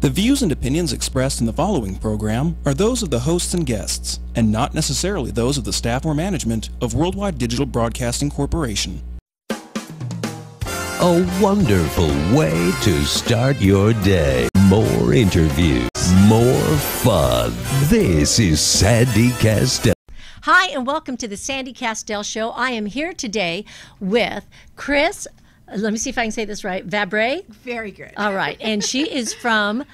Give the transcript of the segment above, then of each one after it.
The views and opinions expressed in the following program are those of the hosts and guests, and not necessarily those of the staff or management of Worldwide Digital Broadcasting Corporation. A wonderful way to start your day. More interviews, more fun. This is Sandy Kastel. Hi, and welcome to the Sandy Kastel Show. I am here today with Chris. Let me see if I can say this right. Vabre? Very good. All right. And she is from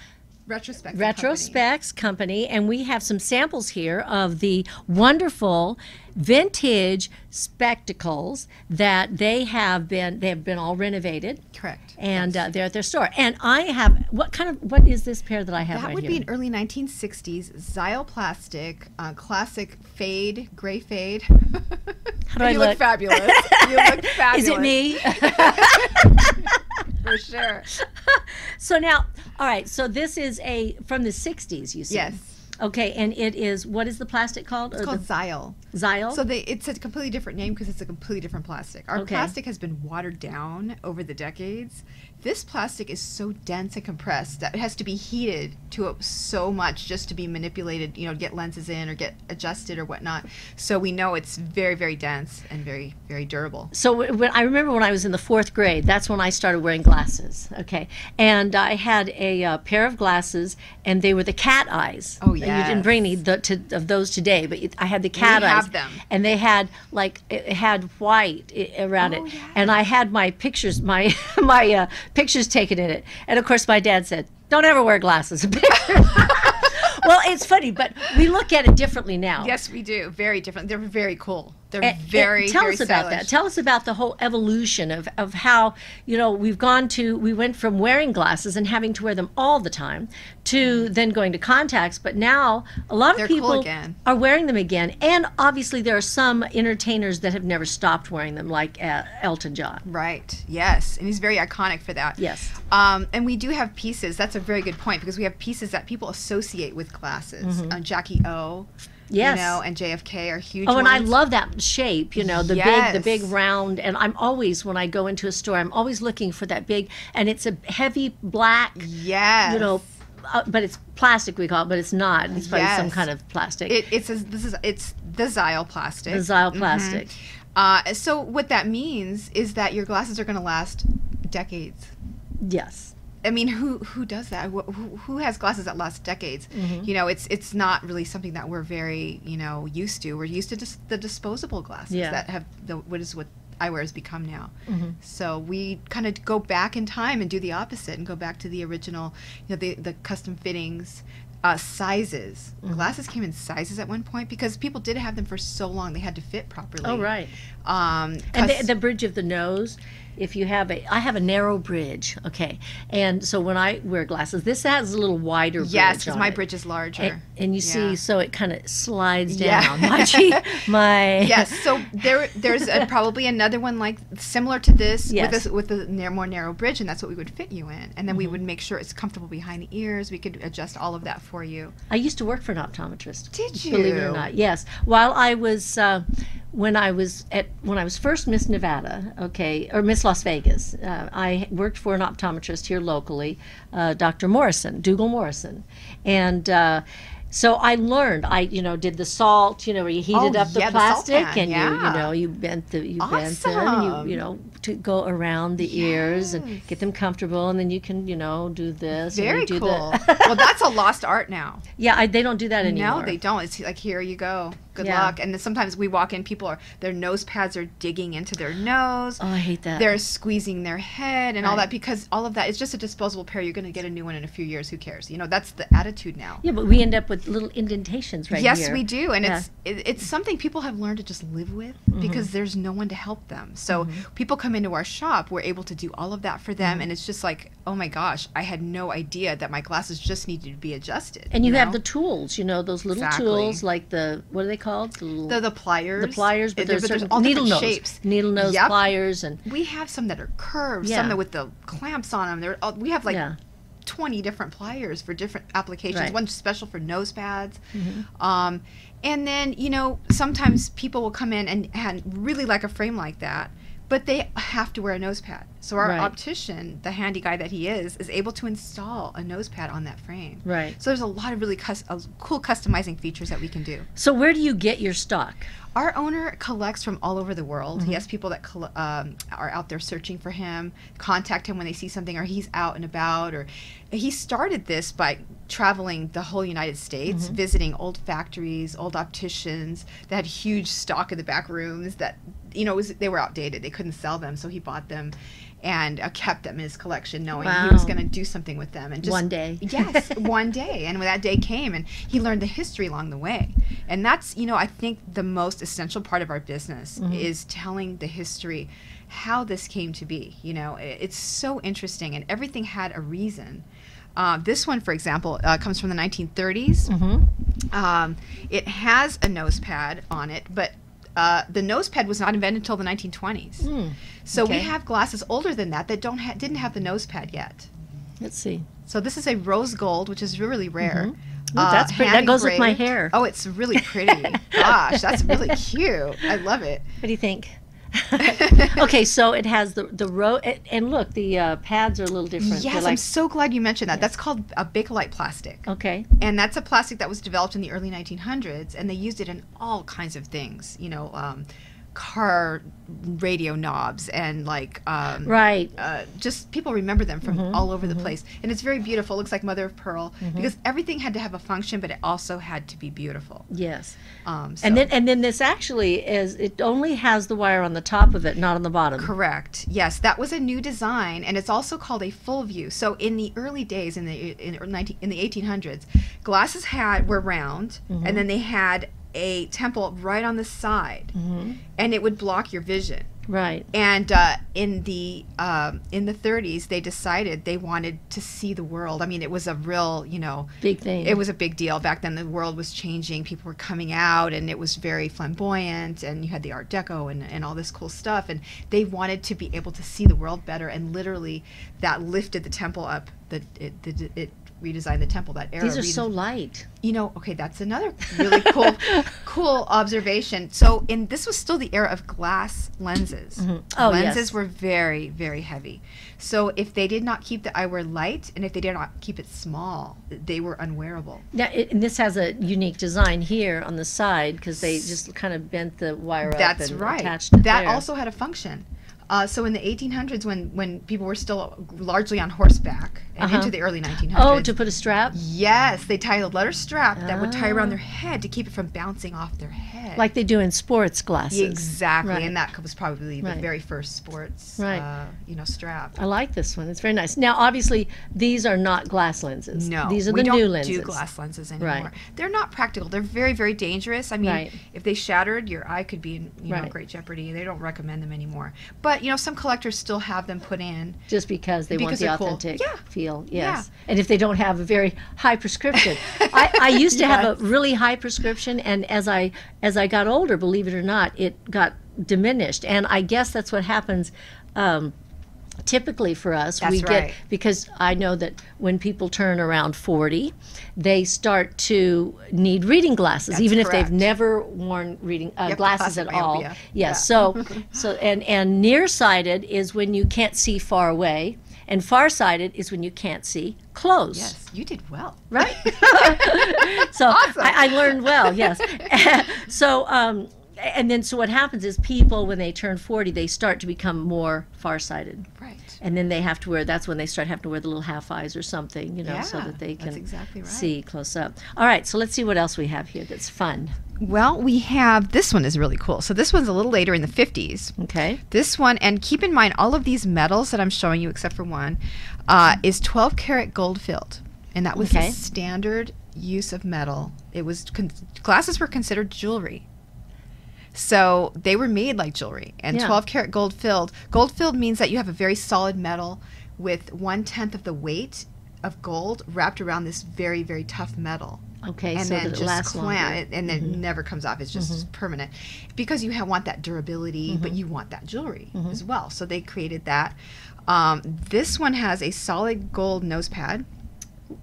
RetroSpecs Company. And we have some samples here of the wonderful vintage spectacles that they have been all renovated. Correct. And yes. they're at their store. And I have, what is this pair that I have right here? That would be an early 1960s Xyle plastic, classic fade, gray fade. How do I look? You look fabulous. You look fabulous. Is it me? For sure. So now, all right, so this is from the 60s, you said? Yes. Okay, and it is, what is the plastic called? It's called Xyle. Xyle? So it's a completely different name because it's a completely different plastic. Our plastic has been watered down over the decades. This plastic is so dense and compressed that it has to be heated to so much just to be manipulated, get lenses in or get adjusted or whatnot. So we know it's very, very dense and very, very durable. So I remember when I was in the 4th grade, that's when I started wearing glasses, okay? And I had a pair of glasses, and they were the cat eyes. Oh, yeah. You didn't bring any of those today, but I had the cat eyes. We have them. And they had, it had white around it. Yeah. And I had my pictures, my pictures taken in it. And of course my dad said, don't ever wear glasses. Well, it's funny, but we look at it differently now. Yes, we do. Very different. They're very cool. They're Tell very us about stylish. that. Tell us about the whole evolution of how, we went from wearing glasses and having to wear them all the time to then going to contacts, but now a lot of people cool again. are wearing them again. And obviously there are some entertainers that have never stopped wearing them, like Elton John. Right. Yes. And he's very iconic for that. Yes. And we do have pieces. That's a very good point because we have pieces that people associate with glasses. Jackie O. Yes. And JFK are huge and ones. I love that shape, the Yes. big round. And I'm always, when I go into a store, I'm always looking for that big, and it's a heavy black, Yes. but it's plastic, we call it, but it's not. It's probably some kind of plastic. It's the Xyle plastic. The Xyle plastic. So what that means is that your glasses are going to last decades. Yes. I mean, who does that? Who has glasses that last decades? It's not really something that we're very used to. We're used to just the disposable glasses that have what eyewear has become now. So we kind of go back in time and do the opposite and go back to the original, the custom fittings. Sizes. Glasses came in sizes at one point because people did have them for so long they had to fit properly. Oh, right. And the bridge of the nose, if you have I have a narrow bridge, okay, and so when I wear glasses, this has a little wider bridge. Yes, because my it. bridge is larger. And you see, so it kind of slides down. Yeah. my Yes, so there's probably another one similar to this with a more narrow bridge, and that's what we would fit you in. And then we would make sure it's comfortable behind the ears. We could adjust all of that for you. I used to work for an optometrist. Did you? Believe it or not, yes. While I was when I was first Miss Nevada, or Miss Las Vegas, I worked for an optometrist here locally, Dr. Dougal Morrison, and so I learned. I did the salt, where you heated up the plastic, pan, and you bent them, and you to go around the ears and get them comfortable, and then you can do this. Very and do cool. Well, that's a lost art now. Yeah, they don't do that anymore. No, they don't. It's like, here you go. Good luck. And then sometimes we walk in, their nose pads are digging into their nose. Oh, I hate that. They're squeezing their head and all that, because all of that is just a disposable pair. You're going to get a new one in a few years. Who cares? That's the attitude now. Yeah, but we end up with little indentations right here. Yes, we do. And it's something people have learned to just live with because there's no one to help them. So people come into our shop, we're able to do all of that for them. And it's just like, oh my gosh, I had no idea that my glasses just needed to be adjusted. And you have the tools, those little tools, like what are they called? The pliers. The pliers, but there's all needle different nose shapes. Needle nose pliers. And we have some that are curved, some that with the clamps on them. We have 20 different pliers for different applications. One special for nose pads. And then, sometimes people will come in and really like a frame like that, but they have to wear a nose pad. So our Right. optician, the handy guy that he is able to install a nose pad on that frame. Right. So there's a lot of really cool customizing features that we can do. So where do you get your stock? Our owner collects from all over the world. He has people that are out there searching for him, contact him when they see something, or he's out and about. Or he started this by traveling the whole United States, visiting old factories, old opticians that had huge stock in the back rooms that, you know, they were outdated. They couldn't sell them, so he bought them and kept them in his collection, knowing he was going to do something with them. And just One day. Yes, one day. And when that day came, and he learned the history along the way. And that's, you know, I think the most essential part of our business is telling the history, how this came to be. You know, it's so interesting, and everything had a reason. This one, for example, comes from the 1930s. It has a nose pad on it, but the nose pad was not invented until the 1920s. So we have glasses older than that didn't have the nose pad yet. Let's see. So this is a rose gold, which is really rare. That's pretty. That goes with my hair. Oh, it's really pretty. Gosh, that's really cute. I love it. What do you think? Okay, so it has the row, and look, the pads are a little different. Yes, I'm so glad you mentioned that. That's called a Bakelite Plastic. Okay. And that's a plastic that was developed in the early 1900s, and they used it in all kinds of things. You know, car radio knobs and like just people remember them from all over the place, and it's very beautiful. It looks like mother of pearl because everything had to have a function, but it also had to be beautiful. Yes. So. And then this actually it only has the wire on the top of it, not on the bottom. Correct. Yes, that was a new design, and it's also called a full view. So in the early days, in the 1800s, glasses were round, and then they had a temple right on the side, and it would block your vision. Right. And in the 30s, they decided they wanted to see the world. I mean, it was a real, you know, big thing. It was a big deal back then. The world was changing. People were coming out, and it was very flamboyant. And you had the Art Deco and all this cool stuff. And they wanted to be able to see the world better. And literally, that lifted the temple up. It redesigned the temple. That era. These are so light. You know, okay, that's another really cool observation. So this was still the era of glass lenses. Oh, lenses were very, very heavy. So if they did not keep the eyewear light, and if they did not keep it small, they were unwearable. Now, and this has a unique design here on the side because they just kind of bent the wire up and attached it That there. also had a function. So in the 1800s, when people were still largely on horseback, and into the early 1900s. Oh, to put a strap? Yes, they tied a leather strap that would tie around their head to keep it from bouncing off their head. Like they do in sports glasses. Exactly, Right. and that was probably the very first sports, strap. I like this one. It's very nice. Now, obviously, these are not glass lenses. No, these are we the don't new lenses. do glass lenses anymore. Right. They're not practical. They're very, very dangerous. I mean, Right. if they shattered, your eye could be in great jeopardy. They don't recommend them anymore. But some collectors still have them put in just because they want the they're cool. authentic Yeah. feel. Yes. Yeah. And if they don't have a very high prescription. I used to have a really high prescription, and as I got older, believe it or not, it got diminished. And I guess that's what happens typically for us. That's we right. get, because I know that when people turn around 40, they start to need reading glasses, That's even if correct. they've never worn reading glasses at all. myopia. Yes. So and nearsighted is when you can't see far away, and farsighted is when you can't see close. Yes, you did well. Right. So Awesome. I learned well. Yes. So and then so what happens is people, when they turn 40, they start to become more farsighted. Right. And then they have to wear, that's when they start having to wear the little half eyes or something, so that they that's can exactly right. see close up. All right, so let's see what else we have here that's fun. Well, we have, this one is really cool. So this one's a little later in the 50s. Okay. This one, and keep in mind, all of these metals that I'm showing you, except for one, is 12 karat gold filled. And that was the standard use of metal. It was, glasses were considered jewelry. So they were made like jewelry, and 12 karat gold filled. Gold filled means that you have a very solid metal with 1/10 of the weight of gold wrapped around this very, very tough metal. Okay, and so then that it just lasts longer. and then it never comes off. It's just permanent, because you want that durability, but you want that jewelry as well. So they created that. This one has a solid gold nose pad.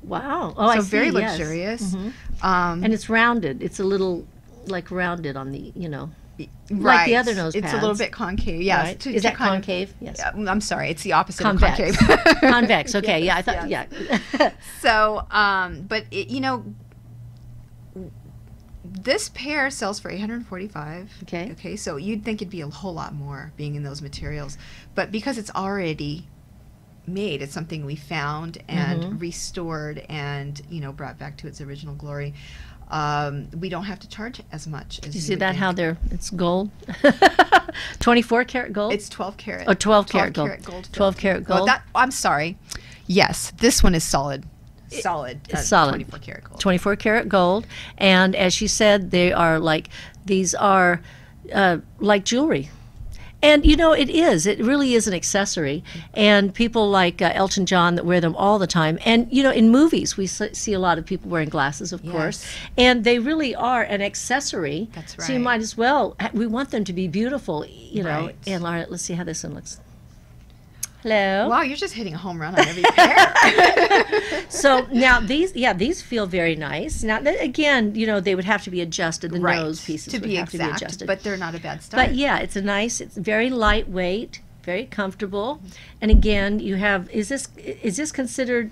Wow. Oh, So I see. very yes. luxurious. And it's rounded. It's a little like rounded on the, Like the other nose It's pads. a little bit concave. Yes. Right. Is that concave? Yes. I'm sorry. It's the opposite Convex. of concave. Convex. Okay. Yes, Yeah. I thought. yes. Yeah. So, but this pair sells for $845. Okay. Okay. So you'd think it'd be a whole lot more being in those materials, but because it's already made, it's something we found and restored and brought back to its original glory. We don't have to charge as much as You see that how it's gold? 24 karat gold? It's 12 karat. Oh, 12 karat gold. 12 karat gold. I'm sorry. Yes, this one is solid. Solid. Solid. 24 karat gold. 24 karat gold. And as she said, these are like jewelry. And it really is an accessory. And people like Elton John that wear them all the time. And in movies we see a lot of people wearing glasses, of course, and they really are an accessory. That's right. So you might as well, we want them to be beautiful, Right. And Laura, let's see how this one looks. Hello. Wow, you're just hitting a home run on every pair. So now these feel very nice. Now again, they would have to be adjusted. The nose pieces to would be have exact, to be adjusted. but they're not a bad start. But yeah, it's very lightweight, very comfortable. And again, you have, is this considered?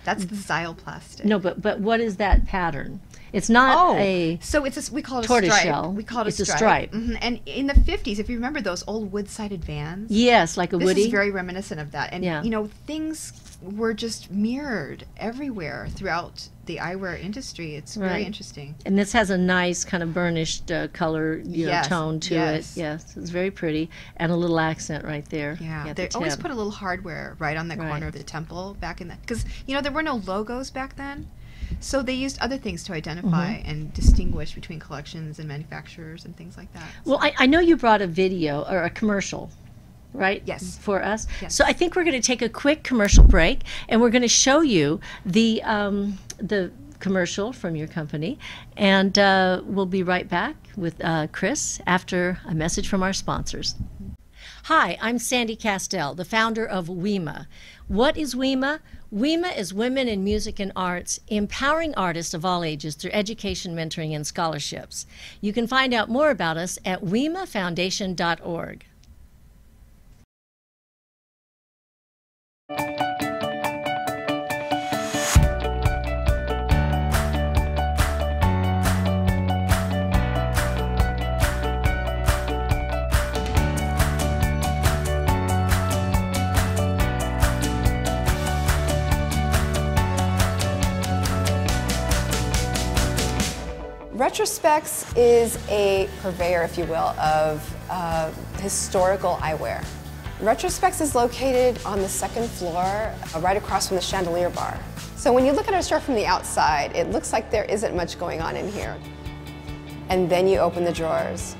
That's the Xyle plastic. No, but what is that pattern? It's not so we call it a tortoise stripe. shell. We call it It's a a stripe. stripe. And in the 50s, if you remember those old wood-sided vans, yes, like a this Woody. is very reminiscent of that. And Yeah. things were just mirrored everywhere throughout the eyewear industry. It's very interesting. And this has a nice kind of burnished color, tone to it. Yes, it's very pretty, and a little accent right there. Yeah, at they the always tip. put a little hardware right on the corner of the temple back in that, because there were no logos back then. So they used other things to identify and distinguish between collections and manufacturers and things like that. Well, I know you brought a video or a commercial, right? Yes. For us. Yes. So I think we're going to take a quick commercial break, and we're going to show you the commercial from your company, and we'll be right back with Chris after a message from our sponsors. Hi, I'm Sandy Kastel, the founder of WIMA. What is WIMA? WIMA is Women in Music and Arts, empowering artists of all ages through education, mentoring, and scholarships. You can find out more about us at wimafoundation.org. RetroSpecs is a purveyor, if you will, of historical eyewear. RetroSpecs is located on the second floor, right across from the chandelier bar. So when you look at our store from the outside, it looks like there isn't much going on in here. And then you open the drawers.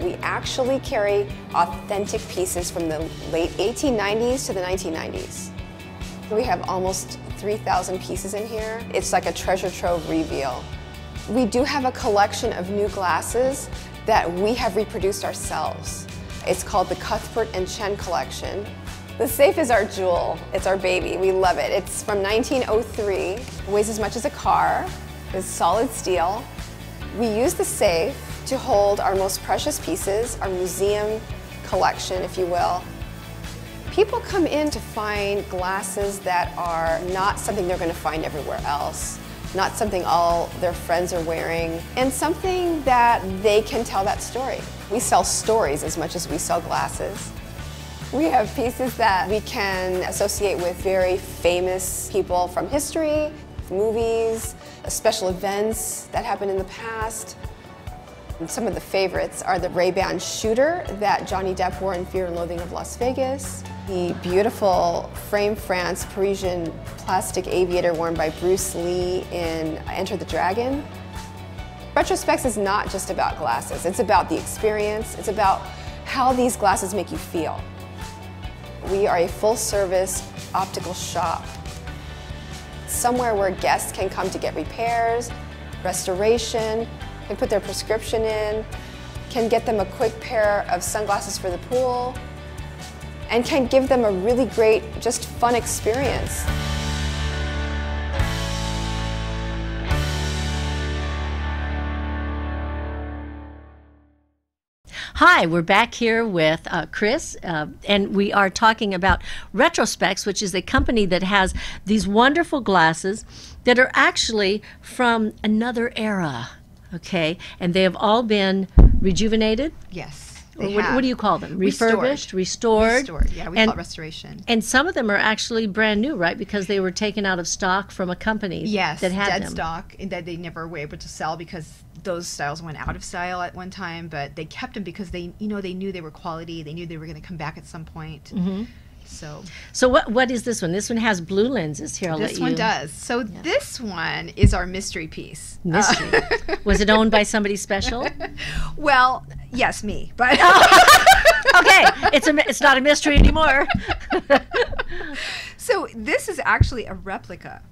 We actually carry authentic pieces from the late 1890s to the 1990s. We have almost 3,000 pieces in here. It's like a treasure trove reveal. We do have a collection of new glasses that we have reproduced ourselves. It's called the Cuthbert and Chen collection. The safe is our jewel. It's our baby. We love it. It's from 1903. It weighs as much as a car. It's solid steel. We use the safe to hold our most precious pieces, our museum collection, if you will. People come in to find glasses that are not something they're going to find everywhere else. Not something all their friends are wearing, and something that they can tell that story. We sell stories as much as we sell glasses. We have pieces that we can associate with very famous people from history, movies, special events that happened in the past. And some of the favorites are the Ray-Ban shooter that Johnny Depp wore in Fear and Loathing of Las Vegas, the beautiful frame France Parisian plastic aviator worn by Bruce Lee in Enter the Dragon. RetroSpecs is not just about glasses. It's about the experience. It's about how these glasses make you feel. We are a full-service optical shop, somewhere where guests can come to get repairs, restoration, can put their prescription in, can get them a quick pair of sunglasses for the pool, and can give them a really great, just fun experience. Hi, we're back here with Chris, and we are talking about RetroSpecs, which is a company that has these wonderful glasses that are actually from another era, okay? And they have all been rejuvenated? Yes. What do you call them? Refurbished, restored? Yeah, we call it restoration. And some of them are actually brand new, right? Because they were taken out of stock from a company that had dead them. stock, and that they never were able to sell because those styles went out of style at one time. But they kept them because they knew they were quality. They knew they were going to come back at some point. Mm-hmm. So what is this one? This one has blue lenses. Here, this one does. So this one is our mystery piece. Mystery. Was it owned by somebody special? Well, yes, me. But okay, it's not a mystery anymore. So this is actually a replica.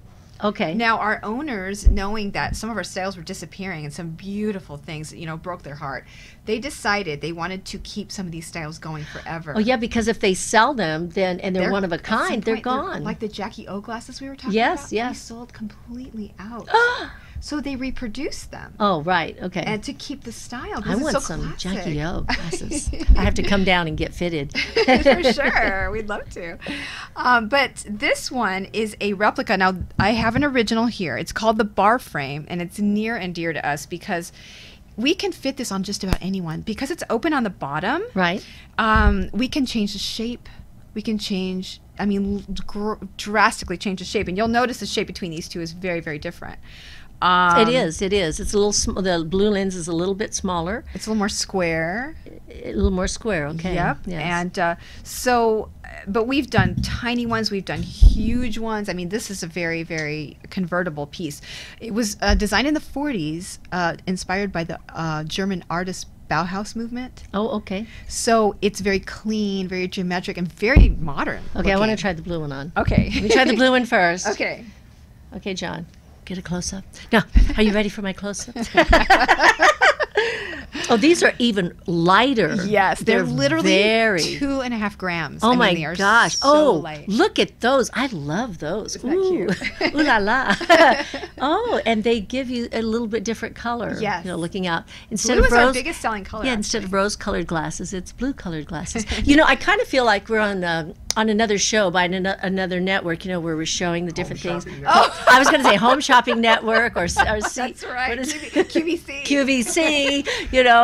Okay. Now, our owners, knowing that some of our styles were disappearing and some beautiful things, broke their heart, they decided they wanted to keep some of these styles going forever. Oh, yeah, because if they sell them, then and they're one of a kind, they're gone. Like the Jackie O glasses we were talking about? Yes. They sold completely out. So they reproduced them. Oh, right. Okay. And to keep the style. I want some Jackie O glasses. I have to come down and get fitted. For sure. We'd love to. But this one is a replica. Now, I have an original here. It's called the bar frame, and it's near and dear to us because we can fit this on just about anyone. Because it's open on the bottom. Right. We can change the shape. We can change, drastically change the shape. And you'll notice the shape between these two is very, very different. It is. It's a little. The blue lens is a little bit smaller. It's a little more square. A little more square. Okay. Yep. Yes. And but we've done tiny ones. We've done huge ones. I mean, this is a very, very convertible piece. It was designed in the 40s, inspired by the German artist Bauhaus movement. Oh, okay. So it's very clean, very geometric, and very modern. Okay, looking. I want to try the blue one on. Okay. Let me try the blue one first. Okay. Okay, John. Get a close-up. Now, are you ready for my close-up? Oh, these are even lighter. Yes, they're literally very 2.5 grams. Oh my gosh! So light. Look at those! I love those. Isn't that cute? Ooh la la! Oh, and they give you a little bit different color. Yes. Looking out instead blue of is our rose. biggest selling color. Yeah, instead of rose-colored glasses, it's blue-colored glasses. I kind of feel like we're on another show by another network. Where we're showing the different things. Oh, I was going to say Home Shopping Network or that's right. What is QVC. QVC.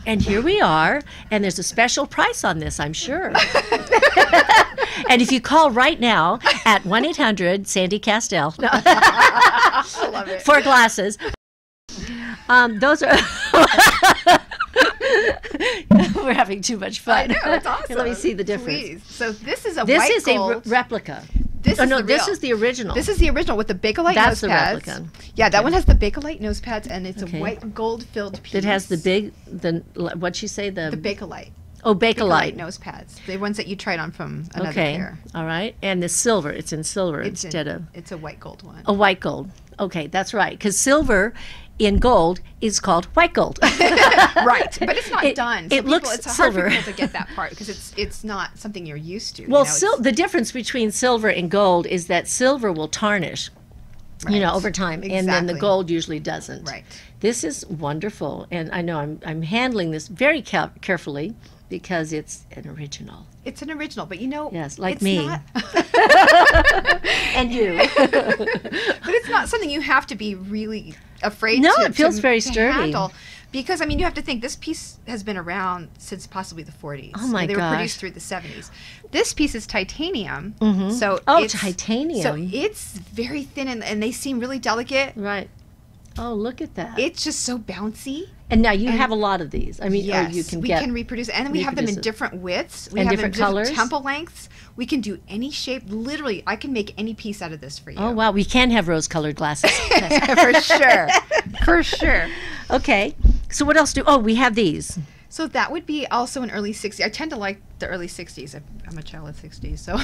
And here we are, and there's a special price on this, I'm sure. And if you call right now at 1-800-SANDY-CASTEL I love it. for glasses, those are... We're having too much fun. I know, it's awesome. Let me see the difference. Please. So this is a This white is gold. a replica. This is the original. This is the original with the Bakelite That's nose the pads. replica. Yeah, that one has the Bakelite nose pads, and it's Okay. a white gold filled piece. It has what'd she say? the Bakelite. Oh, Bakelite. Nose pads. The ones that you tried on from another Okay. pair. All right. And the silver. It's in silver It's a white gold one. a white gold. Okay, that's right. Because silver in gold is called white gold. Right, but it's not done. So Looks it's silver. hard for people to get that part because it's not something you're used to. Well, it's- the difference between silver and gold is that silver will tarnish, Right. over time, and then the Exactly. gold usually doesn't. Right. This is wonderful, and I know I'm handling this very carefully because it's an original. It's an original, but Yes, like it's me. not- And you. but it's not something you have to be really afraid No, to it feels very to sturdy. handle. Because, you have to think, this piece has been around since possibly the 40s. Oh, my They were gosh. produced through the 70s. This piece is titanium. So Oh, it's, titanium. So it's very thin, and they seem really delicate. Right. Oh, look at that. It's just so bouncy. And now you have a lot of these. Yes, you can we get... can reproduce it. And then we have them in reproduce it. different widths. We And have different them in colors? temple lengths. We can do any shape. Literally, I can make any piece out of this for you. Oh, wow. We can have rose-colored glasses. For sure. For sure. Okay. So what else we have these. So that would be also an early 60s. I tend to like the early 60s. I'm a child of the 60s. So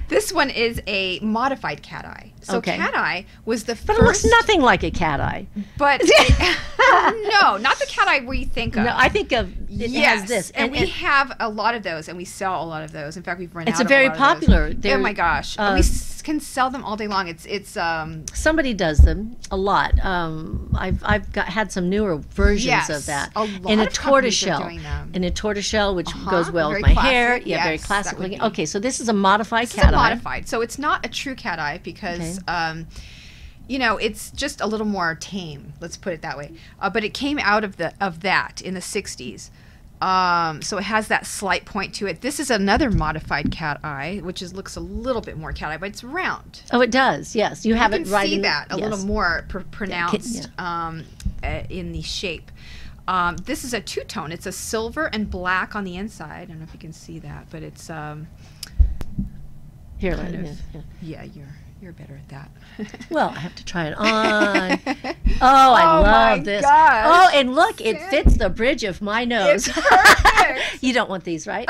this one is a modified cat eye. So Okay. cat eye was the But first. it looks nothing like a cat eye. But no, not the cat eye we think of. No, I think of it has this. And we have a lot of those, and we sell a lot of those. In fact, we've run out It's a of very a lot of those. popular. Oh They're, my gosh. can sell them all day long. It's somebody does them a lot. I've had some newer versions of that in a tortoiseshell. In a tortoiseshell, which goes well with my hair. Yeah, very classic looking. Okay, so this is a modified cat eye. Modified, so it's not a true cat eye because. You know, it's just a little more tame. Let's put it that way. But it came out of that in the 60s. So it has that slight point to it. This is another modified cat eye, which looks a little bit more cat eye, but it's round. Oh, it does. Yes, you have it right. You can see that a little more pronounced in the shape. This is a two-tone. It's a silver and black on the inside. I don't know if you can see that, but it's here. Yeah, you're better at that. Well, I have to try it on. Oh, I love this. Gosh. Oh, and look, it fits the bridge of my nose. It's perfect. You don't want these, right?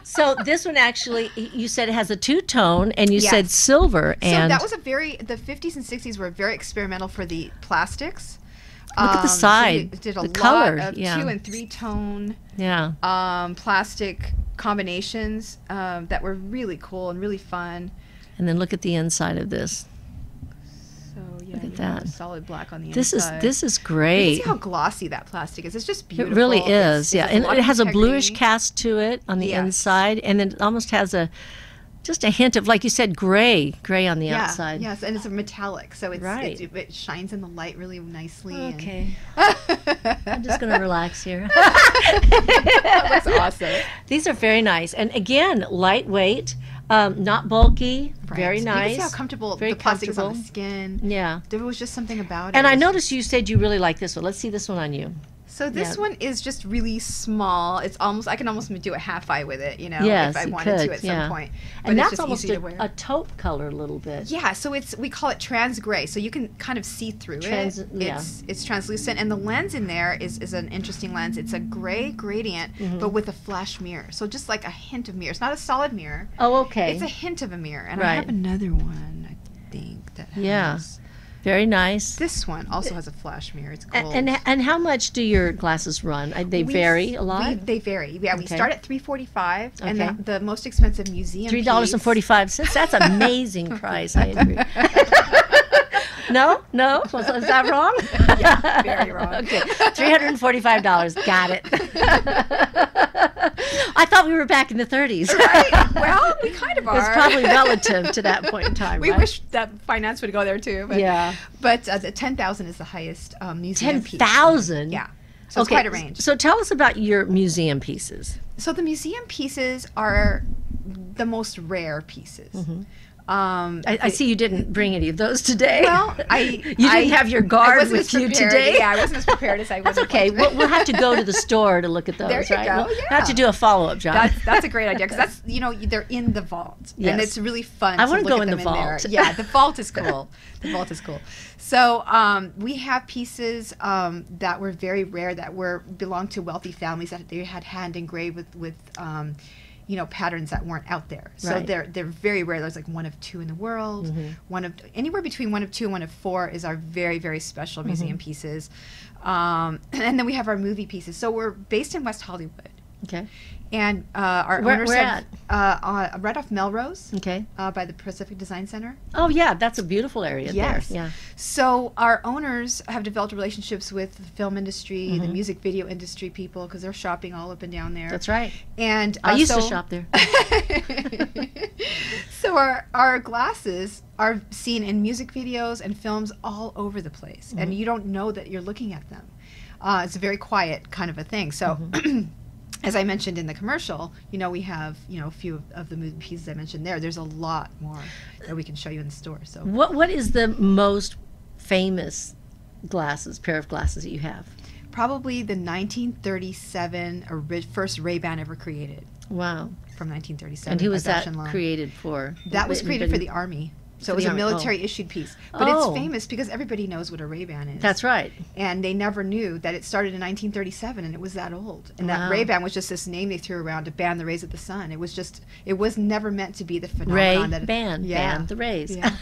So this one actually, you said it has a two-tone, and you said silver. And so that was the 50s and 60s were very experimental for the plastics. Look at the side. So did a the lot color. of 2- and 3-tone plastic combinations that were really cool and really fun. And then look at the inside of this. So yeah, look at that. Solid black on the inside. This is great. You can see how glossy that plastic is. It's just beautiful. It really is. It's And it has a integrity. bluish cast to it on the inside, and then it almost has just a hint of, like you said, gray on the outside. Yes, and it's a metallic, so it shines in the light really nicely. Okay. I'm just going to relax here. That looks awesome. These are very nice, and again, lightweight. Not bulky, very nice. You can see how comfortable the plastic is on the skin. Yeah. There was just something about it. And I noticed you said you really like this one. Let's see this one on you. So this one is just really small. It's almost, I can almost do a half eye with it, you know, if I wanted to at some point. But and it's that's just almost easy to wear. a taupe color a little bit. Yeah, so we call it trans gray. So you can kind of see through it. It's translucent, and the lens in there is an interesting lens. It's a gray gradient, but with a flash mirror. So just like a hint of mirror. It's not a solid mirror. Oh, okay. It's a hint of a mirror. And I have another one, I think, that has... Very nice. This one also has a flash mirror. It's gold. And how much do your glasses run? They vary a lot? They vary. Yeah, we start at $3.45, and the most expensive museum $3.45. That's an amazing price. I agree. No? Is that wrong? Yeah, very wrong. Okay, $345. Got it. I thought we were back in the 30s. Right. Well, we kind of are. It's probably relative to that point in time. We wish that finance would go there too. But, yeah. But the 10,000 is the highest museum piece. 10,000? Yeah. So it's quite a range. So tell us about your museum pieces. So the museum pieces are the most rare pieces. Mm-hmm. I see you didn't bring any of those today. Well, you didn't have your guard with you today. Yeah, I wasn't as prepared as I was. That's okay. We'll have to go to the store to look at those. There you go. We'll have to do a follow-up, John. That's a great idea, because they're in the vault, and it's really fun. I want to go look in at the them vault. There. Yeah, the vault is cool. The vault is cool. So we have pieces that were very rare, that belonged to wealthy families, that they had hand engraved with patterns that weren't out there. So they're very rare. There's like 1 of 2 in the world. Mm-hmm. Anywhere between 1 of 2 and 1 of 4 is our very, very special museum pieces. And then we have our movie pieces. So we're based in West Hollywood. Okay. And our owners at? Right off Melrose. Okay. By the Pacific Design Center. Oh yeah, that's a beautiful area. Yes. There. Yeah. So our owners have developed relationships with the film industry, the music video industry people, because they're shopping all up and down there. That's right. And I used to shop there. So our glasses are seen in music videos and films all over the place, and you don't know that you're looking at them. It's a very quiet kind of a thing. So. As I mentioned in the commercial, we have a few of the movie pieces I mentioned there. There's a lot more that we can show you in the store. So what is the most famous pair of glasses that you have? Probably the 1937 first Ray-Ban ever created. Wow. From 1937. And who was that created for? That was created for the Army. So it was a military issued piece. But it's famous because everybody knows what a Ray-Ban is. That's right. And they never knew that it started in 1937 and it was that old. And that Ray-Ban was just this name they threw around to ban the rays of the sun. It was never meant to be the phenomenon that ban the rays. Yeah.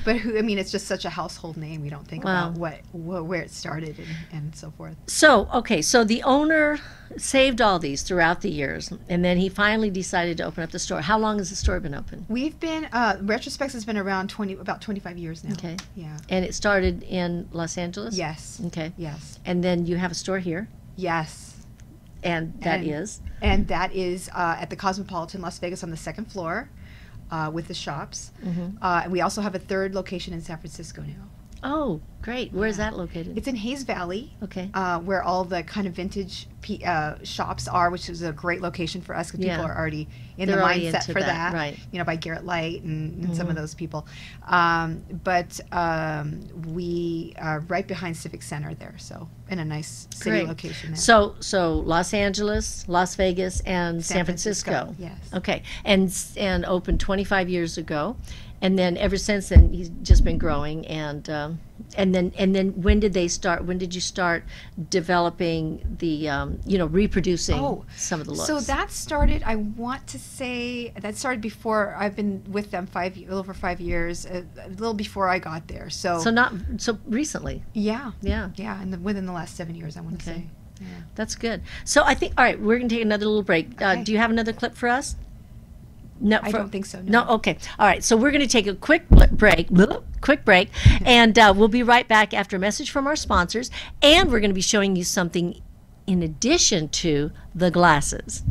But it's just such a household name. We don't think about where it started and so forth. So, okay, so the owner saved all these throughout the years, and then he finally decided to open up the store. How long has the store been open? We've been, RetroSpecs has been around about 25 years now. Okay. Yeah. And it started in Los Angeles? Yes. Okay. Yes. And then you have a store here? Yes. And that is? And that is at the Cosmopolitan Las Vegas on the second floor with the shops. And we also have a third location in San Francisco now. Oh, great. Where is that located? It's in Hayes Valley. Okay. Where all the kind of vintage shops are, which is a great location for us because people are already in They're the already mindset into for that, that. right. You know, by Garrett Light and some of those people. But we are right behind Civic Center there, so in a nice city Great. location there. So Los Angeles, Las Vegas, and San Francisco. Yes. Okay. And opened 25 years ago. And then ever since then, he's just been growing. And then when did they start? When did you start developing the reproducing some of the looks? So that started. I want to say that started before. I've been with them a little over 5 years, a little before I got there. So recently. Yeah. Yeah. Yeah, and within the last 7 years, I want to say. Yeah. That's good. So I think, all right, we're going to take another little break. Okay. Do you have another clip for us? No, I don't think so. No. No. Okay. All right. So we're going to take a quick break, and we'll be right back after a message from our sponsors, and we're going to be showing you something in addition to the glasses.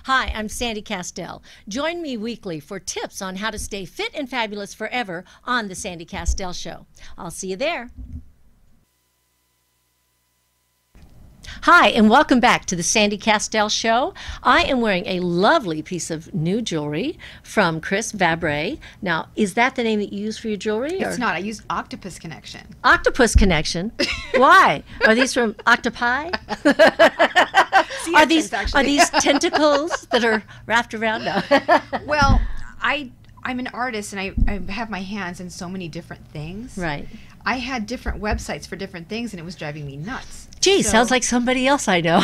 Hi, I'm Sandy Kastel. Join me weekly for tips on how to stay fit and fabulous forever on The Sandy Kastel Show. I'll see you there. Hi, and welcome back to the Sandy Kastel Show. I am wearing a lovely piece of new jewelry from Chris Vabre. Now, is that the name that you use for your jewelry? It's not. I use Octopus Connection. Octopus Connection? Why? Are these from octopi? Are these tentacles that are wrapped around? No. Well, I'm an artist, and I have my hands in so many different things. Right. I had different websites for different things, and it was driving me nuts. Gee, sounds like somebody else I know.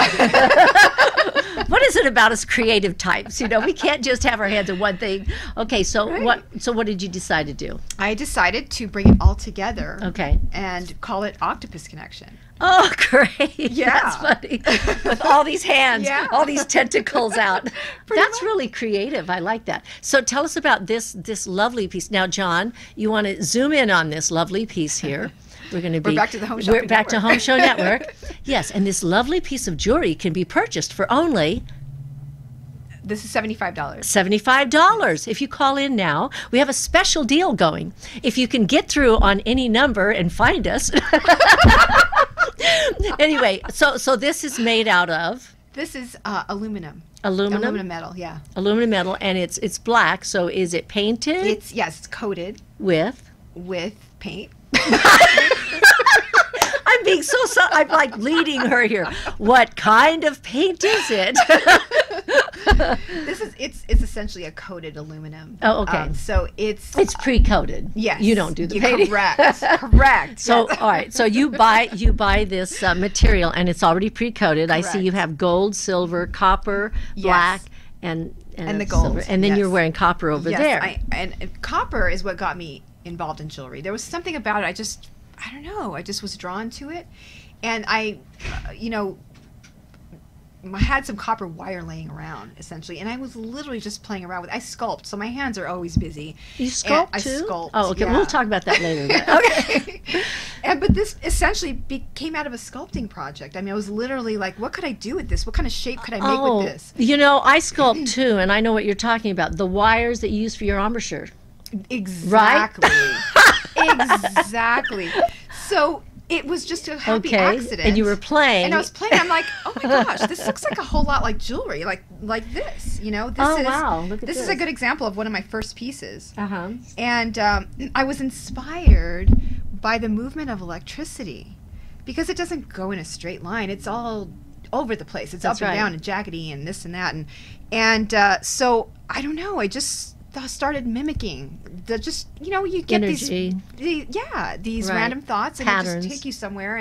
What is it about us creative types? You know, we can't just have our hands in one thing. Okay, so Right. what did you decide to do? I decided to bring it all together. Okay. And call it Octopus Connection. Oh, great. Yeah. That's funny. With all these hands, Yeah. all these tentacles out. That's really creative. I like that. So tell us about this lovely piece. Now, John, you want to zoom in on this lovely piece here. We're back to the Home Shopping Network. to Home Show Network. Yes, and this lovely piece of jewelry can be purchased for only This is $75. $75. If you call in now, we have a special deal going. If you can get through on any number and find us. Anyway, so this is made out of? This is aluminum. Aluminum? Aluminum metal, yeah. Aluminum metal, and it's black, so is it painted? It's coated With paint. I'm being so I'm like leading her here. What kind of paint is it? It's essentially a coated aluminum. Oh, okay. So it's pre-coated. Yes. You don't do the painting. Correct. So yes. all right. So you buy this material and it's already pre-coated. I see you have gold, silver, copper, black, and the gold. silver. And then yes. you're wearing copper over there. And copper is what got me involved in jewelry. There was something about it. I don't know. I just was drawn to it, and I had some copper wire laying around, essentially, and I was literally just playing around with it. I sculpt, so my hands are always busy. You sculpt I too? sculpt. Oh, okay. Yeah. We'll talk about that later. Okay. But this essentially came out of a sculpting project. I mean, I was literally like, what could I do with this? What kind of shape could I make with this? You know, I sculpt too, and I know what you're talking about. The wires that you use for your embouchure. Exactly. Right? Exactly. So it was just a happy accident. And you were playing. And I was playing. I'm like, oh my gosh, this looks like a whole lot like jewelry, like this. You know, this is, wow, look at this is a good example of one of my first pieces. Uh-huh. And I was inspired by the movement of electricity, because it doesn't go in a straight line. It's all over the place. It's up and down and jaggedy and this and that. And so I don't know. I just started mimicking the you get energy. these random thoughts, and patterns. they just take you somewhere,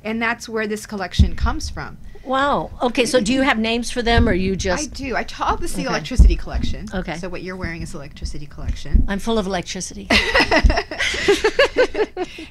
and that's where this collection comes from. Wow. Okay, so do you have names for them, or you just... I do. I call this the electricity collection. Okay. So what you're wearing is electricity collection. I'm full of electricity.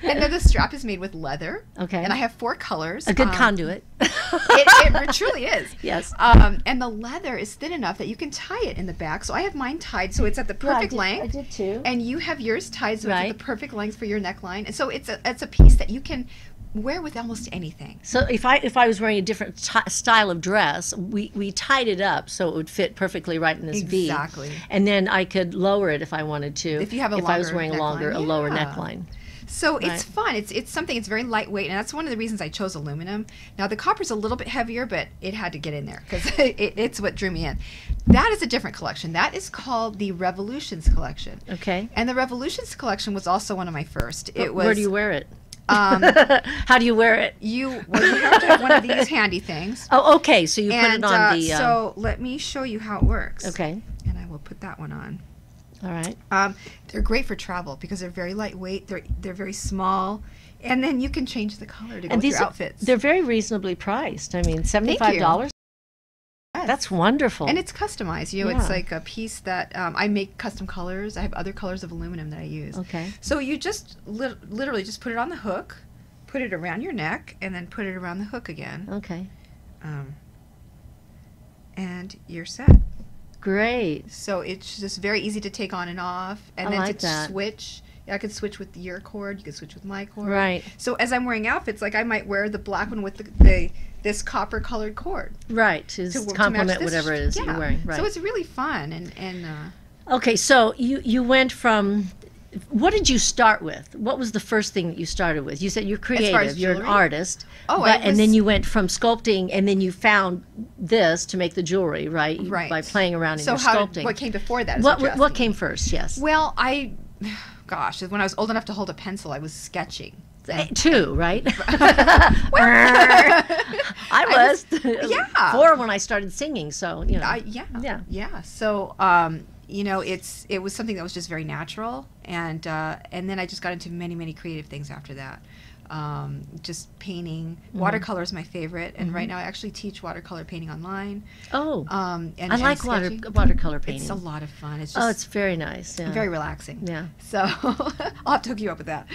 And then the strap is made with leather. Okay. And I have 4 colors. A good conduit. It truly is. Yes. And the leather is thin enough that you can tie it in the back. So I have mine tied so it's at the perfect length. I did too. And you have yours tied so it's at the perfect length for your neckline. And so it's a piece that you can wear with almost anything. So if I was wearing a different style of dress, we tied it up so it would fit perfectly right in this V. Exactly. And then I could lower it if I wanted to. If you have a I was longer wearing neckline. a lower neckline. So it's fun. It's something. It's very lightweight, and that's one of the reasons I chose aluminum. Now the copper's a little bit heavier, but it had to get in there because it's what drew me in. That is a different collection. That is called the Revolutions collection. Okay. And the Revolutions collection was also one of my first. It was. Where do you wear it? How do you wear it? You have to have one of these handy things. Oh, okay. So you put it on the. So let me show you how it works. Okay. And I will put that one on. All right. They're great for travel because they're very lightweight. They're very small, and then you can change the color to go with your outfits. They're very reasonably priced. I mean, $75. Yes. That's wonderful. And it's customized. It's like a piece that I make custom colors. I have other colors of aluminum that I use. Okay. So you just literally just put it on the hook, put it around your neck, and then put it around the hook again. Okay. And you're set. Great. So it's just very easy to take on and off, and then to switch. I could switch with your cord. You could switch with my cord. Right. So as I'm wearing outfits, like I might wear the black one with this copper colored cord. Right. To complement whatever it is that you're wearing. Right. So it's really fun and. Okay, so you went from. What did you start with? What was the first thing that you started with? You said you're creative, you're an artist. Oh, and then you went from sculpting, and then you found this to make the jewelry, right? Right. By playing around in your sculpting. What came before that? What came first? Yes. Well, gosh, when I was old enough to hold a pencil, I was sketching. Two, right? I was 4 when I started singing, so yeah. So it was something that was just very natural, and then I just got into many creative things after that. Just painting. Watercolor is my favorite, and right now I actually teach watercolor painting online. Oh, and I like watercolor painting. It's a lot of fun. It's just it's very nice. Yeah. Very relaxing. Yeah. So I'll have to hook you up with that.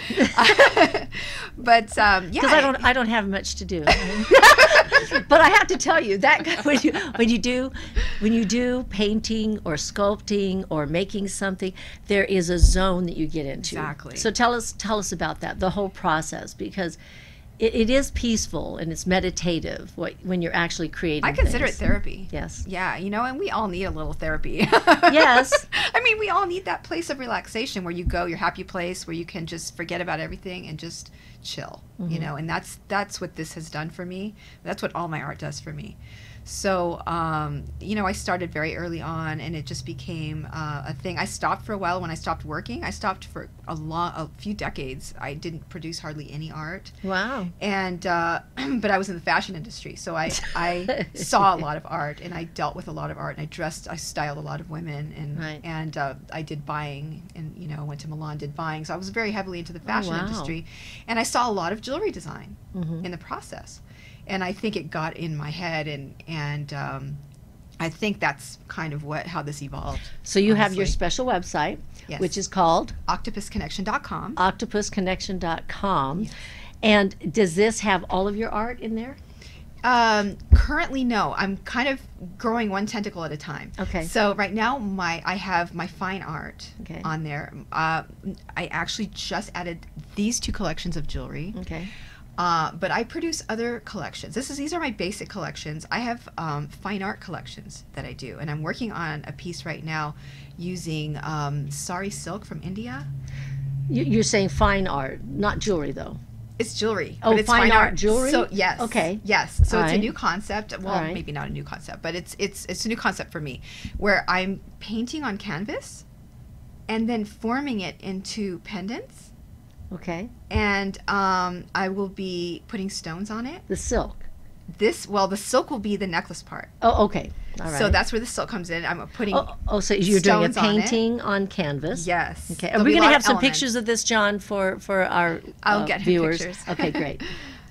But because I don't have much to do. But I have to tell you that when you do painting or sculpting or making something, there is a zone that you get into. Exactly. So tell us about that, the whole process, because it is peaceful and it's meditative when you're actually creating. I consider it therapy. Yes. Yeah, and we all need a little therapy. Yes. I mean, we all need that place of relaxation where you go, your happy place, where you can just forget about everything and just chill, and that's what this has done for me. That's what all my art does for me. So, I started very early on, and it just became a thing. I stopped for a while when I stopped working. I stopped for a few decades. I didn't produce hardly any art. Wow. And but I was in the fashion industry, so I saw a lot of art, and I dealt with a lot of art, and I styled a lot of women, and I did buying, and went to Milan, did buying. So I was very heavily into the fashion industry, and I saw a lot of jewelry design in the process. And I think it got in my head, and I think that's kind of how this evolved. So you have your special website, which is called? OctopusConnection.com. OctopusConnection.com. Yes. And does this have all of your art in there? Currently, no. I'm kind of growing one tentacle at a time. Okay. So right now, I have my fine art on there. I actually just added these 2 collections of jewelry. Okay. But I produce other collections. These are my basic collections. I have fine art collections that I do, and I'm working on a piece right now using sari silk from India. You're saying fine art, not jewelry, though. It's jewelry. Oh, but it's fine art jewelry? So yes. Okay. Yes. So it's a new concept. Well, right. maybe not a new concept, but it's a new concept for me, where I'm painting on canvas, and then forming it into pendants. Okay. And I will be putting stones on it. The silk. The silk will be the necklace part. Oh, okay. All right. So that's where the silk comes in. I'm putting so you're doing a stones on it. painting on canvas. Yes. Okay. Are There'll we be a going to lot have of some elements. pictures of this, John, for our I'll get him viewers? pictures. Okay, great.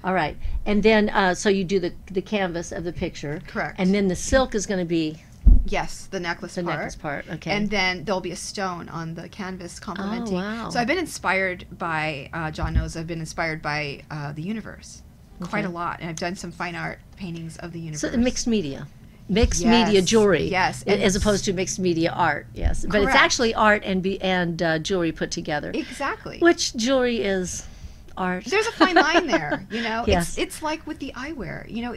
All right. And then, so you do the canvas of the picture. Correct. And then the silk is going to be Yes, the necklace part. the necklace part. Okay. And then there'll be a stone on the canvas complementing. Oh, wow. So I've been inspired by, John knows, I've been inspired by the universe quite a lot. And I've done some fine art paintings of the universe. So mixed media. Mixed Yes, media jewelry. yes, As opposed to mixed media art. Yes. But it's Correct. actually art and jewelry put together. Exactly. Which jewelry is art. There's a fine line there, you know. Yes. It's like with the eyewear, you know.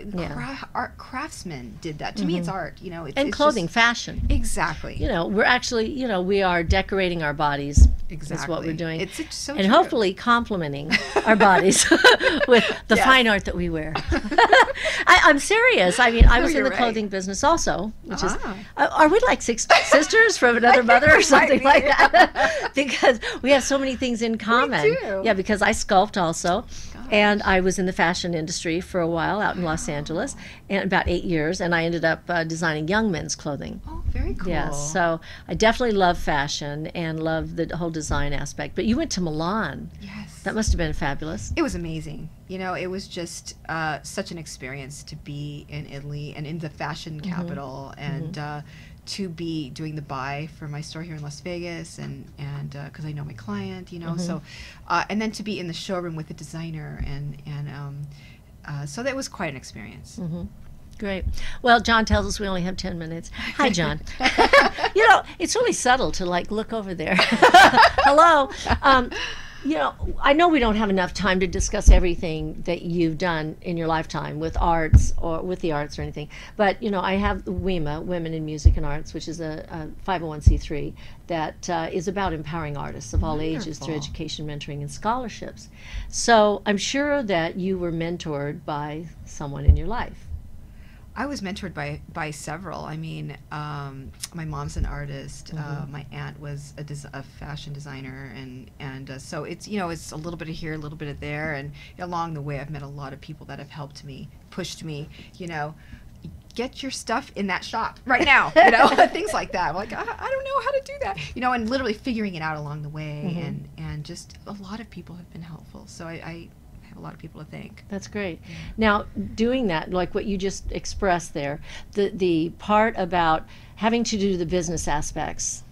Art craftsmen did that. To me, it's art, you know. And it's clothing, just, fashion. exactly. You know, we're actually, we are decorating our bodies. Exactly. Is what we're doing. It's so and true. hopefully complementing our bodies with the fine art that we wear. I'm serious. I mean, I was in you're the right. clothing business also, which is, are we like sisters from another mother or something be. like that? Because we have so many things in common. do. Yeah, because I sculpt also. And I was in the fashion industry for a while out in Los Angeles, and about 8 years, and I ended up designing young men's clothing. Oh, very cool. Yes, so I definitely love fashion and love the whole design aspect. But you went to Milan. Yes. That must have been fabulous. It was amazing. You know, it was just such an experience to be in Italy and in the fashion capital, and to be doing the buy for my store here in Las Vegas, and because I know my client, you know, so and then to be in the showroom with the designer, and so that was quite an experience. Great. Well, John tells us we only have 10 minutes. Hi, John. It's really subtle to like look over there. Hello. I know we don't have enough time to discuss everything that you've done in your lifetime with arts or with the arts or anything. But, I have WIMA, Women in Music and Arts, which is a 501c3 that is about empowering artists of all ages through education, mentoring, and scholarships. So I'm sure that you were mentored by someone in your life. I was mentored by several. I mean, my mom's an artist. My aunt was a fashion designer, and so it's it's a little bit of here, a little bit of there, and along the way I've met a lot of people that have helped me, pushed me. Get your stuff in that shop right now. Things like that. I'm like, I don't know how to do that. And literally figuring it out along the way, and just a lot of people have been helpful. So I have a lot of people to thank. That's great. Now, doing that, like what you just expressed there, the part about having to do the business aspects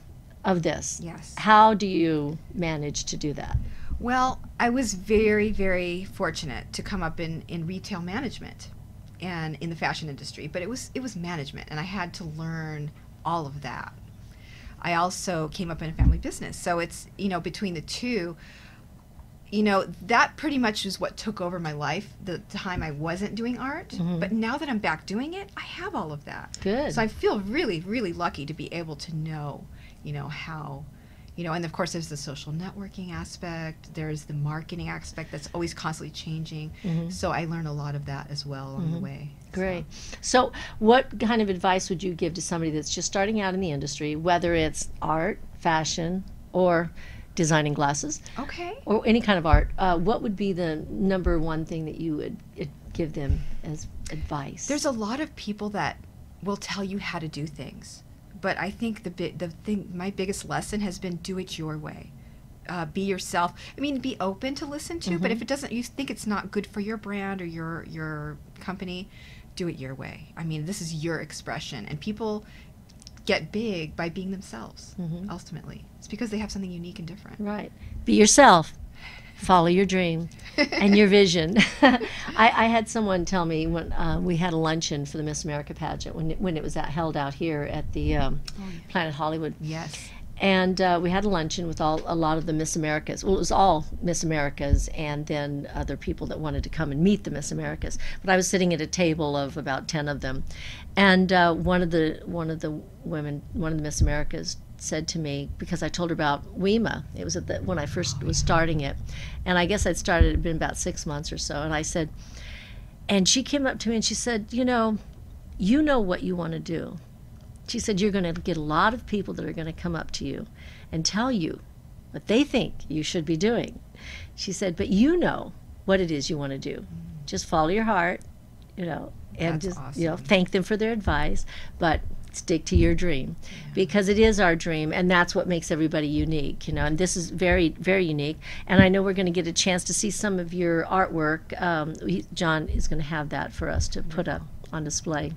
of this. Yes. How do you manage to do that? Well, I was very, very fortunate to come up in retail management and in the fashion industry, but it was management, and I had to learn all of that. I also came up in a family business, so it's between the two. That pretty much is what took over my life, the time I wasn't doing art. But now that I'm back doing it, I have all of that. Good. So I feel really, really lucky to be able to know, how, and of course there's the social networking aspect, there's the marketing aspect that's always constantly changing. So I learn a lot of that as well along the way. Great. So what kind of advice would you give to somebody that's just starting out in the industry, whether it's art, fashion, or designing glasses, or any kind of art? What would be the number one thing that you would give them as advice? There's a lot of people that will tell you how to do things, but I think my biggest lesson has been do it your way. Be yourself. I mean, be open to listen to, but if you think it's not good for your brand or your company, do it your way. I mean, this is your expression, and people get big by being themselves. Ultimately, it's because they have something unique and different. Right. Be yourself. Follow your dream and your vision. I had someone tell me when we had a luncheon for the Miss America pageant when it was held out here at the Planet Hollywood. Yes. And we had a luncheon with a lot of the Miss Americas. Well, it was all Miss Americas, and then other people that wanted to come and meet the Miss Americas. But I was sitting at a table of about 10 of them, and one of the women, one of the Miss Americas, said to me, because I told her about WIMA. It was when I first was starting it, and I guess I'd started. It had been about 6 months or so, and I said, and she came up to me and she said, you know what you want to do. She said, you're going to get a lot of people that are going to come up to you and tell you what they think you should be doing. She said, but you know what it is you want to do. Just follow your heart, and That's just, awesome. thank them for their advice, but stick to your dream, because it is our dream, and that's what makes everybody unique, and this is very, very unique. And I know we're going to get a chance to see some of your artwork. John is going to have that for us to put up on display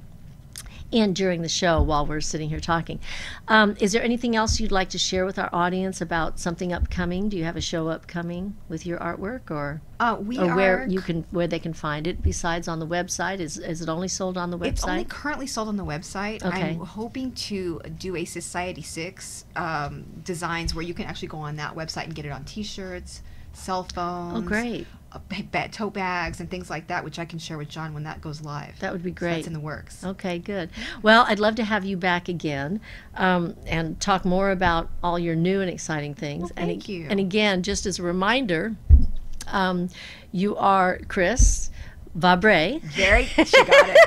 and during the show while we're sitting here talking. Is there anything else you'd like to share with our audience about something upcoming? Do you have a show upcoming with your artwork, or where they can find it besides on the website? Is it only sold on the website? It's only currently sold on the website. Okay. I'm hoping to do a Society 6 designs where you can actually go on that website and get it on T-shirts, cell phones. Oh, great. Tote bags and things like that, which I can share with John when that goes live. That would be So great. that's in the works. Okay, good. Well, I'd love to have you back again and talk more about all your new and exciting things. Well, thank you. And again, just as a reminder, you are Chris Vabre. She got it.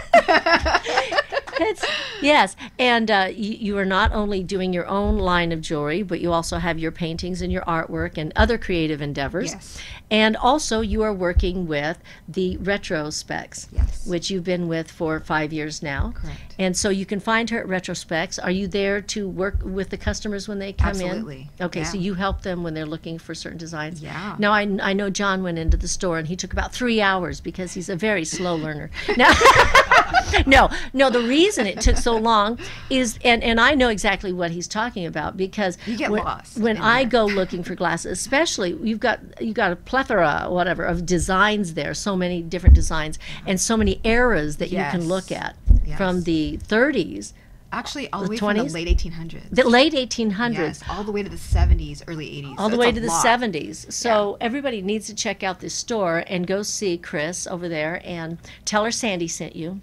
Yes, and you are not only doing your own line of jewelry, but you also have your paintings and your artwork and other creative endeavors. Yes. And also you are working with the RetroSpecs, Yes. which you've been with for 5 years now. Correct. And so you can find her at RetroSpecs. Are you there to work with the customers when they come Absolutely. in? Okay, Yeah. so you help them when they're looking for certain designs. Yeah. Now, I know John went into the store and he took about 3 hours because he's a very slow learner. Now, no, the reason it took so long is, and I know exactly what he's talking about, because You get lost when in I there. go looking for glasses, especially you've got a plethora, whatever, of designs there, so many different designs and so many eras that you can Yes. look at, Yes. from the 30s, Actually, all the The way from the 20s? late 1800s. the late 1800s. Yes, all the way to the 70s, early 80s. All So the way it's to a the lot. 70s. So everybody needs to check out this store and go see Chris over there and tell her Sandy sent you.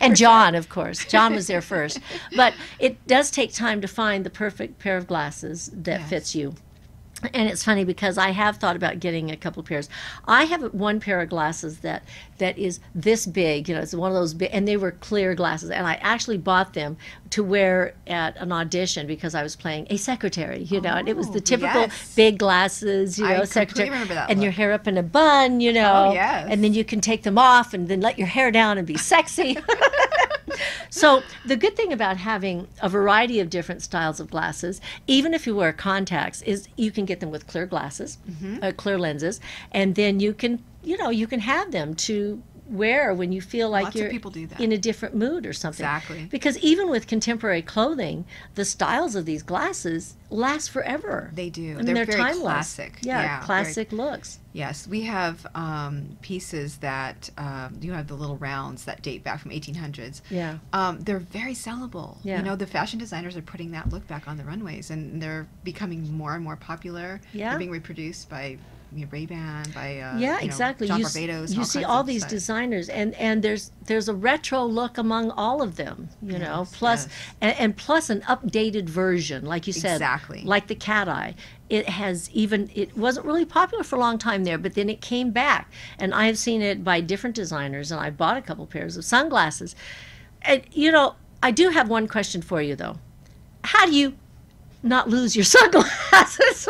And John, of course. John was there first. But it does take time to find the perfect pair of glasses that Yes. fits you. And it's funny because I have thought about getting a couple of pairs. I have one pair of glasses that is this big, it's one of those big, and they were clear glasses. And I actually bought them to wear at an audition because I was playing a secretary, and it was the typical yes. big glasses, I secretary, completely remember that and look. your hair up in a bun, Oh, yes. and then you can take them off and then let your hair down and be sexy. So the good thing about having a variety of different styles of glasses, even if you wear contacts, is you can get them with clear glasses, clear lenses, and then you can have them to wear when you feel like Lots of you're people do that. in a different mood or something. Exactly. Because even with contemporary clothing, the styles of these glasses last forever. They do. I mean, They're they're very timeless. classic. Yeah, Yeah, classic looks. Yes, we have pieces that you have the little rounds that date back from 1800s. Yeah. They're very sellable. Yeah. The fashion designers are putting that look back on the runways, and they're becoming more and more popular. Yeah. They're being reproduced by Ray-Ban, by Exactly. John you Barbados. you see all these designers. designers, and there's a retro look among all of them, Yes, plus yes. and plus an updated version, like you said, Exactly. like the cat eye. It wasn't really popular for a long time there, but then it came back, and I have seen it by different designers, and I bought a couple pairs of sunglasses. And I do have one question for you though. How do you not lose your sunglasses?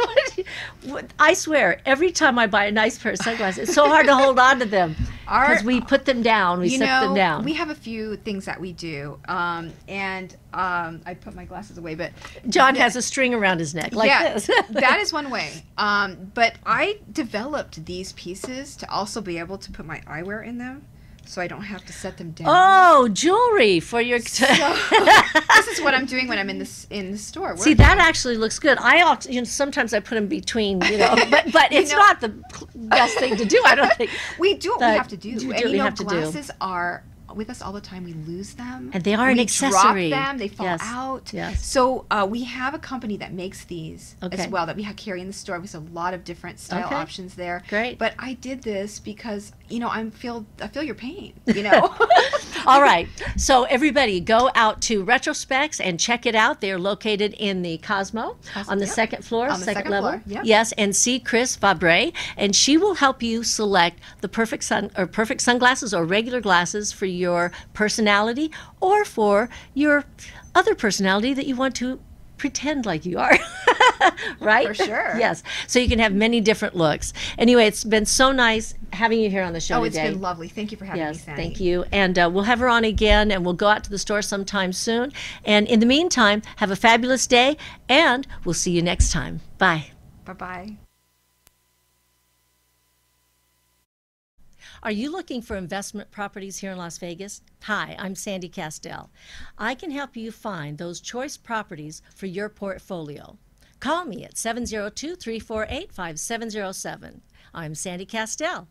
I swear, every time I buy a nice pair of sunglasses, it's so hard to hold on to them because we put them down, we set them down. We have a few things that we do, and I put my glasses away, but John has a string around his neck like this. That is one way. But I developed these pieces to also be able to put my eyewear in them. so I don't have to set them down. Oh, jewelry for your. So, this is what I'm doing when I'm in the store. See, that actually looks good. Sometimes I put them between, but it's not the best thing to do. I don't think we do what we have to do. And glasses are with us all the time. We lose them, and they are an accessory. We drop them; they fall out. Yes. So we have a company that makes these as well that we carry in the store. We have a lot of different style options there. Great. But I did this because I feel your pain. All right. So everybody, go out to RetroSpecs and check it out. They're located in the Cosmo on the second floor, on the second level. Floor, yep. Yes, and see Chris Vabre, and she will help you select the perfect sunglasses or regular glasses for your personality or for your other personality that you want to pretend like you are. Right? For sure. Yes. So you can have many different looks. Anyway, it's been so nice having you here on the show today. Oh, it's been lovely. Thank you for having me, Sandy. Thank you. And we'll have her on again, and we'll go out to the store sometime soon. And in the meantime, have a fabulous day, and we'll see you next time. Bye. Bye-bye. Are you looking for investment properties here in Las Vegas? Hi, I'm Sandy Kastel. I can help you find those choice properties for your portfolio. Call me at 702-348-5707. I'm Sandy Kastel.